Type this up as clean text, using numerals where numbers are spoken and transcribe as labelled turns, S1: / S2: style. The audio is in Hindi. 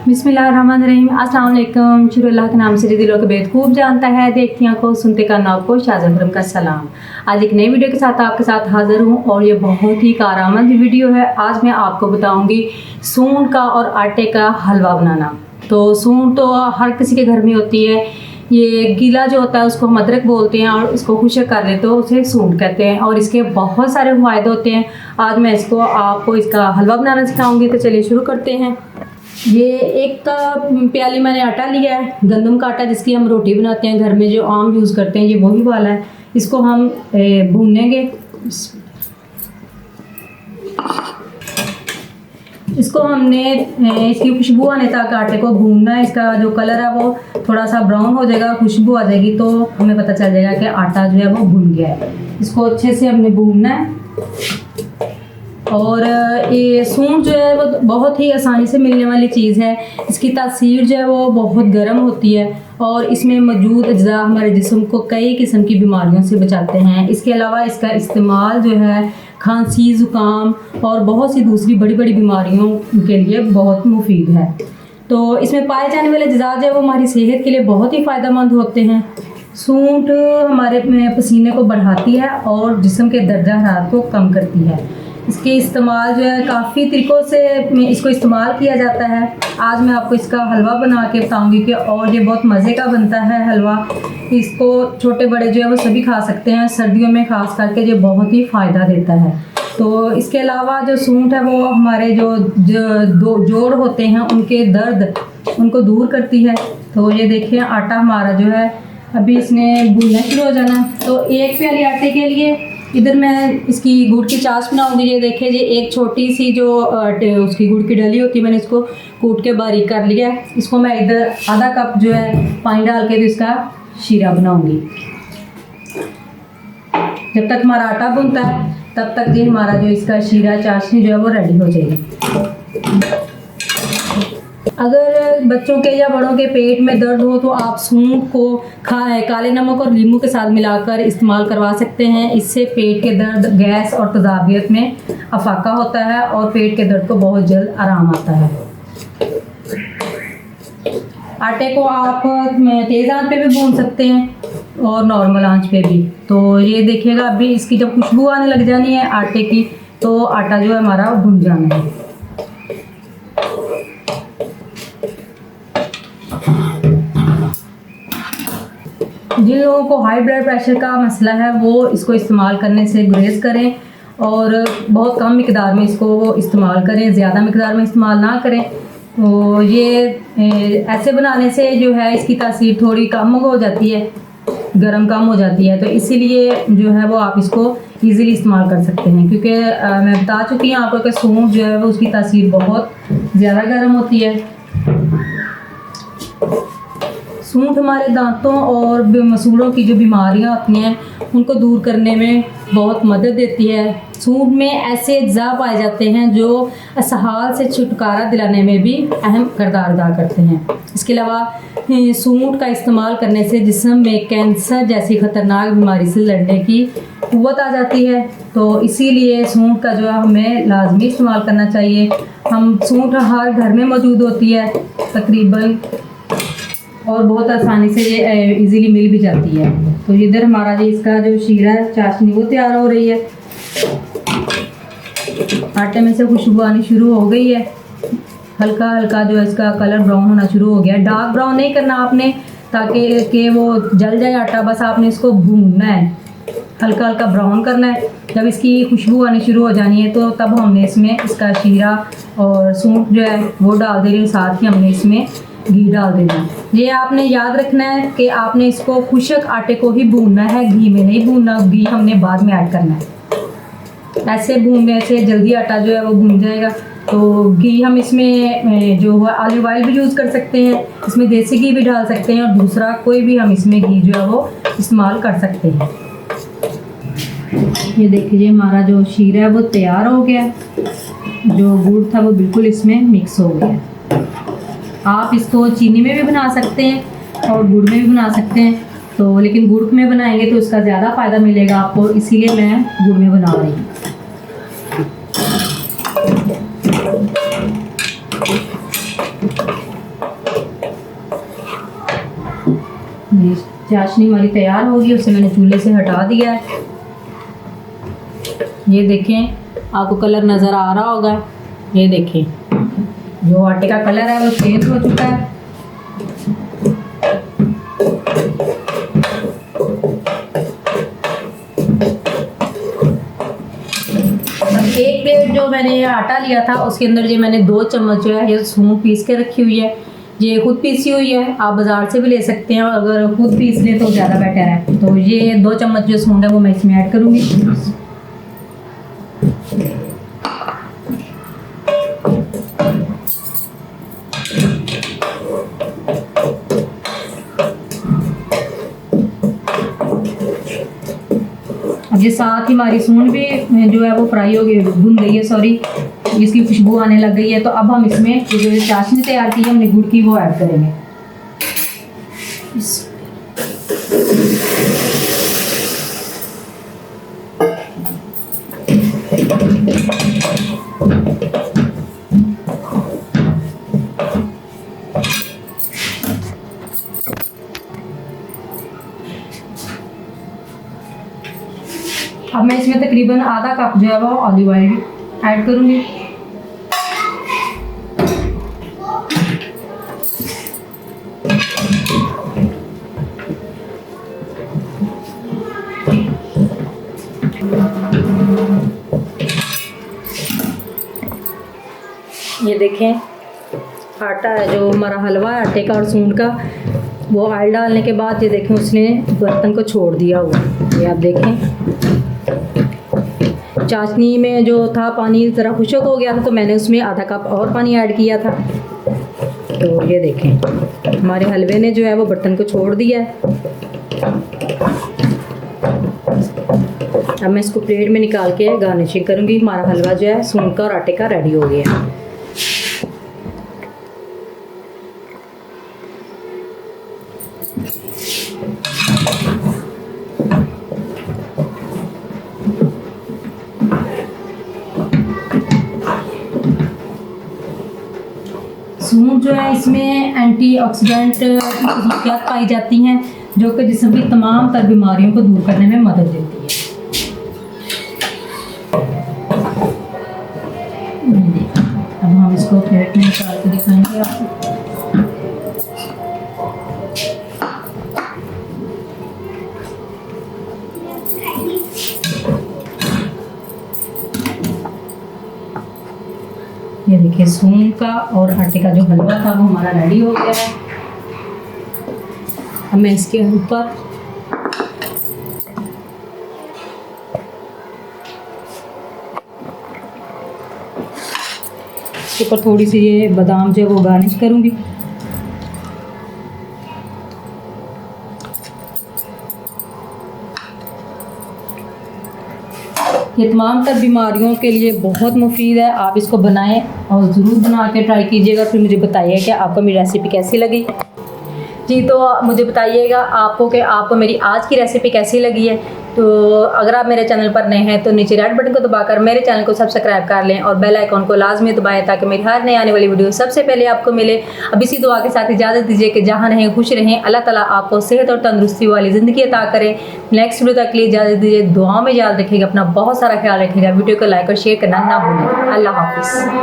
S1: बिस्मिल्लाहिर्रहमानिर्रहीम। अस्सलाम वालेकुम। शुरू अल्लाह के नाम से दिलों के बेद खूब जानता है, देखती आंखों सुनते कानों को शाहजहां का सलाम। आज एक नई वीडियो के साथ आपके साथ हाजिर हूँ और ये बहुत ही कारआमद वीडियो है। आज मैं आपको बताऊंगी सूंठ का और आटे का हलवा बनाना। तो सूंठ तो हर किसी के घर में होती है। ये गीला जो होता है उसको हम अदरक बोलते हैं और उसको खुशक कर लेते तो उसे सूंठ कहते हैं और इसके बहुत सारे फ़ायदे होते हैं। आज मैं आपको इसका हलवा बनाना सिखाऊंगी। तो चलिए शुरू करते हैं। ये एक प्याली मैंने आटा लिया है, गंदम का आटा जिसकी हम रोटी बनाते हैं घर में, जो आम यूज़ करते हैं, ये वही वाला है। इसको हम भूनेंगे। इसको हमने इसकी खुशबू आने तक आटे को भूनना है। इसका जो कलर है वो थोड़ा सा ब्राउन हो जाएगा, खुशबू आ जाएगी तो हमें पता चल जाएगा कि आटा जो है वो भून गया है। इसको अच्छे से हमने भूनना है। और ये सूंठ जो है वो बहुत ही आसानी से मिलने वाली चीज़ है। इसकी तासीर जो है वो बहुत गर्म होती है और इसमें मौजूद अज्जा हमारे जिस्म को कई किस्म की बीमारियों से बचाते हैं। इसके अलावा इसका इस्तेमाल जो है खांसी, ज़ुकाम और बहुत सी दूसरी बड़ी बड़ी बीमारियों के लिए बहुत मुफीद है। तो इसमें पाए जाने वाले अज्जा जो है वो हमारी सेहत के लिए बहुत ही फ़ायदेमंद होते हैं। सूंठ हमारे पसीने को बढ़ाती है और जिस्म के दर्जा हरारत को कम करती है। इसके इस्तेमाल जो है काफ़ी तरीक़ों से इसको इस्तेमाल किया जाता है। आज मैं आपको इसका हलवा बना के बताऊंगी कि और ये बहुत मज़े का बनता है हलवा। इसको छोटे बड़े जो है वो सभी खा सकते हैं। सर्दियों में ख़ास करके ये बहुत ही फ़ायदा देता है। तो इसके अलावा जो सूंठ है वो हमारे जो जोड़ होते हैं उनके दर्द उनको दूर करती है। तो ये देखिए आटा हमारा जो है अभी इसने भूनना शुरू हो जाना। तो एक प्याली आटे के लिए इधर मैं इसकी गुड़ की चाश बनाऊंगी। ये देखिए जी, एक छोटी सी जो उसकी गुड़ की डली होती है, मैंने इसको कूट के बारीक कर लिया है। इसको मैं इधर आधा कप जो है पानी डाल के इसका शीरा बनाऊंगी। जब तक हमारा आटा भुनता है तब तक जी हमारा जो इसका शीरा चाशनी जो है वो रेडी हो जाएगी। अगर बच्चों के या बड़ों के पेट में दर्द हो तो आप सूंठ को काले नमक और नींबू के साथ मिलाकर इस्तेमाल करवा सकते हैं। इससे पेट के दर्द, गैस और तेज़ाबियत में अफाका होता है और पेट के दर्द को बहुत जल्द आराम आता है। आटे को आप तेज़ आंच पे भी भून सकते हैं और नॉर्मल आंच पे भी। तो ये देखिएगा अभी इसकी जब खुशबू आने लग जानी है आटे की तो आटा जो है हमारा भून जाना है। जिन लोगों को हाई ब्लड प्रेशर का मसला है वो इसको इस्तेमाल करने से गुरेज करें और बहुत कम मिकदार में इसको इस्तेमाल करें, ज़्यादा मिकदार में इस्तेमाल ना करें। तो ये ऐसे बनाने से जो है इसकी तासीर थोड़ी कम हो जाती है, गर्म कम हो जाती है। तो इसीलिए जो है वो आप इसको इजीली इस्तेमाल कर सकते हैं। क्योंकि मैं बता चुकी हूँ आपको कि सूंठ जो है वो उसकी तासीर बहुत ज़्यादा गर्म होती है। सूंठ हमारे दांतों और मसूड़ों की जो बीमारियां होती हैं उनको दूर करने में बहुत मदद देती है। सूंठ में ऐसे अज्जा पाए जाते हैं जो असहाल से छुटकारा दिलाने में भी अहम किरदार अदा करते हैं। इसके अलावा सूंठ का इस्तेमाल करने से जिस्म में कैंसर जैसी ख़तरनाक बीमारी से लड़ने की क़ुव्वत आ जाती है। तो इसीलिए सूंठ का जो है हमें लाजमी इस्तेमाल करना चाहिए। हम सूंठ हर घर में मौजूद होती है तकरीबन और बहुत आसानी से ये इजीली मिल भी जाती है। तो इधर हमारा जी इसका जो शीरा चाशनी वो तैयार हो रही है। आटे में से खुशबू आनी शुरू हो गई है। हल्का हल्का जो इसका कलर ब्राउन होना शुरू हो गया। डार्क ब्राउन नहीं करना आपने ताकि वो जल जाए आटा, बस आपने इसको भूनना है, हल्का हल्का ब्राउन करना है। जब इसकी खुशबू आनी शुरू हो जानी है तो तब हमने इसमें इसका शीरा और सूंठ जो है वो डाल देनी, साथ ही हमने इसमें घी डाल देना। ये आपने याद रखना है कि आपने इसको खुशक आटे को ही भूनना है, घी में नहीं भूनना। घी हमने बाद में ऐड करना है। ऐसे भूनने से जल्दी आटा जो है वो भून जाएगा। तो घी हम इसमें जो है ऑलिव ऑयल भी यूज़ कर सकते हैं, इसमें देसी घी भी डाल सकते हैं और दूसरा कोई भी हम इसमें घी जो है वो इस्तेमाल कर सकते हैं। ये देखिए हमारा जो शीरा है वो तैयार हो गया। जो गुड़ था वो बिल्कुल इसमें मिक्स हो गया। आप इसको चीनी में भी बना सकते हैं और गुड़ में भी बना सकते हैं। तो लेकिन गुड़ में बनाएंगे तो इसका ज़्यादा फ़ायदा मिलेगा आपको, इसीलिए मैं गुड़ में बना रही हूँ। ये चाशनी हमारी तैयार होगी, उसे मैंने चूल्हे से हटा दिया है। ये देखें, आपको कलर नज़र आ रहा होगा। ये देखें, जो आटे का कलर है वो चेंज हो चुका है। एक प्लेट जो मैंने आटा लिया था उसके अंदर जो मैंने 2 चम्मच जो है ये सूंड पीस के रखी हुई है। ये खुद पीसी हुई है, आप बाज़ार से भी ले सकते हैं, और अगर खुद पीस लें तो ज़्यादा बेटर है। तो ये 2 चम्मच जो सूंड है वो मैं इसमें ऐड करूँगी। अब ये साथ ही हमारी सूंड भी जो है वो फ्राई हो गई, भुन गई है, सॉरी, इसकी खुशबू आने लग गई है। तो अब हम इसमें जो चाशनी तैयार की है हमने गुड़ की, वो ऐड करेंगे। अब मैं इसमें तकरीबन आधा कप जो है वो ऑलिव ऑयल ऐड करूँगी। ये देखें, आटा है जो हमारा हलवा है आटे का और सूंड का, वो ऑयल डालने के बाद ये देखें उसने बर्तन को छोड़ दिया हुआ। ये आप देखें, चाशनी में जो था पानी ज़रा खुशक हो गया था, तो मैंने उसमें आधा कप और पानी ऐड किया था। तो ये देखें, हमारे हलवे ने जो है वो बर्तन को छोड़ दिया है। अब मैं इसको प्लेट में निकाल के गार्निशिंग करूँगी। हमारा हलवा जो है सूंड का और आटे का रेडी हो गया है। सूंड जो है इसमें एंटीऑक्सीडेंट खसूसियात पाई जाती हैं जो कि जिस्म की तमाम तर बीमारियों को दूर करने में मदद देती है। अब हम इसको प्लेट में निकाल के दिखाएंगे आपको। ये देखिए, सूंड का और आटे का जो हलवा था वो हमारा रेडी हो गया है। अब मैं इसके ऊपर थोड़ी सी ये बादाम जो है वो गार्निश करूँगी। ये तमाम तर बीमारियों के लिए बहुत मुफीद है। आप इसको बनाएं और ज़रूर बना के ट्राई कीजिएगा, फिर मुझे बताइए कि आपको मेरी रेसिपी कैसी लगी। जी, तो मुझे बताइएगा आपको कि आपको मेरी आज की रेसिपी कैसी लगी है। तो अगर आप मेरे चैनल पर नए हैं तो नीचे रेड बटन को दबाकर मेरे चैनल को सब्सक्राइब कर लें और बेल आइकॉन को लाजमी दबाएं ताकि मेरी हर नई आने वाली वीडियो सबसे पहले आपको मिले। अब इसी दुआ के साथ इजाज़त दीजिए कि जहाँ रहें खुश रहें, अल्लाह ताला आपको सेहत और तंदुरुस्ती वाली ज़िंदगी अता करें। नेक्स्ट वीडियो तक के लिए इजाज़त दीजिए। दुआओं में याद रखिएगा, अपना बहुत सारा ख्याल रखिएगा। वीडियो को लाइक और शेयर करना ना भूलें। अल्लाह हाफिज़।